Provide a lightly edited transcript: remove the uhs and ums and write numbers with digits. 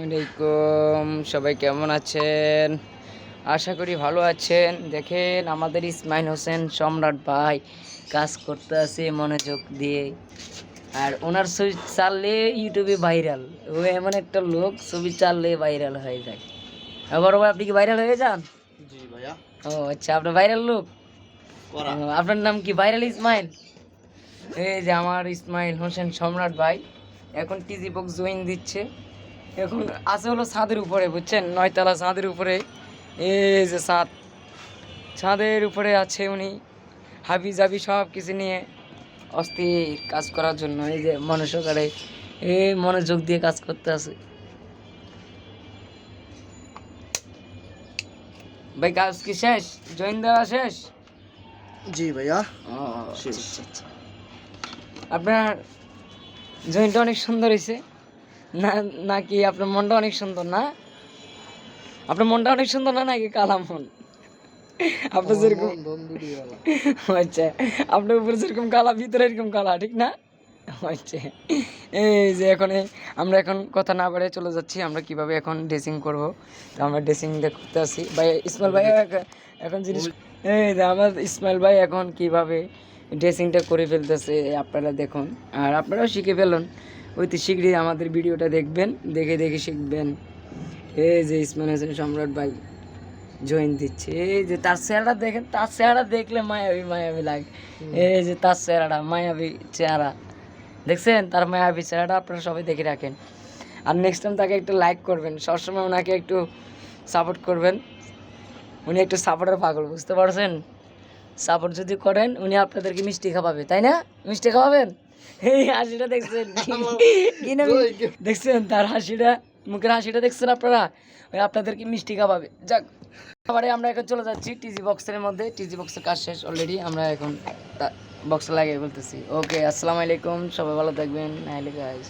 আলাইকুম, সবাই কেমন আছেন? আশা করি ভালো আছেন। দেখেন আমাদের ইসমাইল হোসেন সম্রাট ভাই কাজ করতে আছে মনোযোগ দিয়ে। আর ওনার ছবি চাললে ইউটিউবে ভাইরাল। ও এমন একটা লোক, ছবি চাললে ভাইরাল হয়ে যায়। বড় ভাই, আপনি কি ভাইরাল হয়ে যান? জি ভাইয়া। ও আচ্ছা, আপনার ভাইরাল লোক। আপনার নাম কি? ভাইরাল ইসমাইল। এই যে আমার ইসমাইল হোসেন সম্রাট ভাই এখন টিজি বক্স জয়েন দিচ্ছে। এখন আছে হলো ছাদের উপরে, বুঝছেন, 9 তলা ছাদের উপরে। এই যে ছাদের উপরে আছে উনি, হাবি জাবি সব কিছু নিয়ে অস্থির কাজ করার জন্য। এই যে মনোসহকারে এই মনোযোগ দিয়ে কাজ করতে আছে ভাই। কাজ কি শেষ? জয়েন দেওয়া শেষ? জি ভাইয়া, ও শেষ। আচ্ছা আচ্ছা। আপনার জয়েন্টটা অনেক সুন্দর হয়েছে না? নাকি আপনার মনটা অনেক সুন্দর না? আপনার মনটা অনেক সুন্দর না, নাকি কালা মন? আপনার যেরকম, আচ্ছা, আপনার উপরে যেরকম কালা, ভিতরে এরকম কালা, ঠিক না? আচ্ছা, এই যে আমরা এখন কথা না বাড়ে চলে যাচ্ছি আমরা কিভাবে এখন ড্রেসিং করব। তো আমরা ড্রেসিং করতে আসি ভাই। ইসমাইল ভাই এখন জিনিস, এই যে আমার ইসমাইল ভাই এখন কিভাবে ড্রেসিংটা করে ফেলতেছে আপনারা দেখুন, আর আপনারাও শিখে ফেলুন। অতি শীঘ্রই আমাদের ভিডিওটা দেখবেন, দেখে দেখে শিখবেন। এই যে ইসমাইল হোসেন সম্রাট ভাই জয়েন দিচ্ছে। এই যে তার চেহারা দেখেন, তার চেহারা দেখলে মায়াবী মায়াবী লাগে। এই যে তার চেহারাটা, মায়াবী চেহারা দেখছেন, তার মায়াবী চেহারাটা আপনারা সবাই দেখে রাখেন। আর নেক্সট টাইম তাকে একটু লাইক করবেন, সবসময় ওনাকে একটু সাপোর্ট করবেন। উনি একটু সাপোর্টের পাগল, বুঝতে পারছেন? সাপোর্ট যদি করেন উনি আপনাদেরকে মিষ্টি খাওয়াবে, তাই না? মিষ্টি খাওয়াবেন। এই হাসিটা দেখছেন কি না? দেখছেন তার হাসিটা, মুখের হাসিটা দেখছেন আপনারা? ওই আপনাদেরকে মিষ্টি খাওয়াবে। যাক, আবারে আমরা এখন চলে যাচ্ছি টিজি বক্সের মধ্যে। টিজি বক্সের কাজ শেষ অলরেডি, আমরা এখন বক্স লাগিয়ে বলতেছি। ওকে, আসসালামু আলাইকুম, সবাই ভালো থাকবেন। গাইস।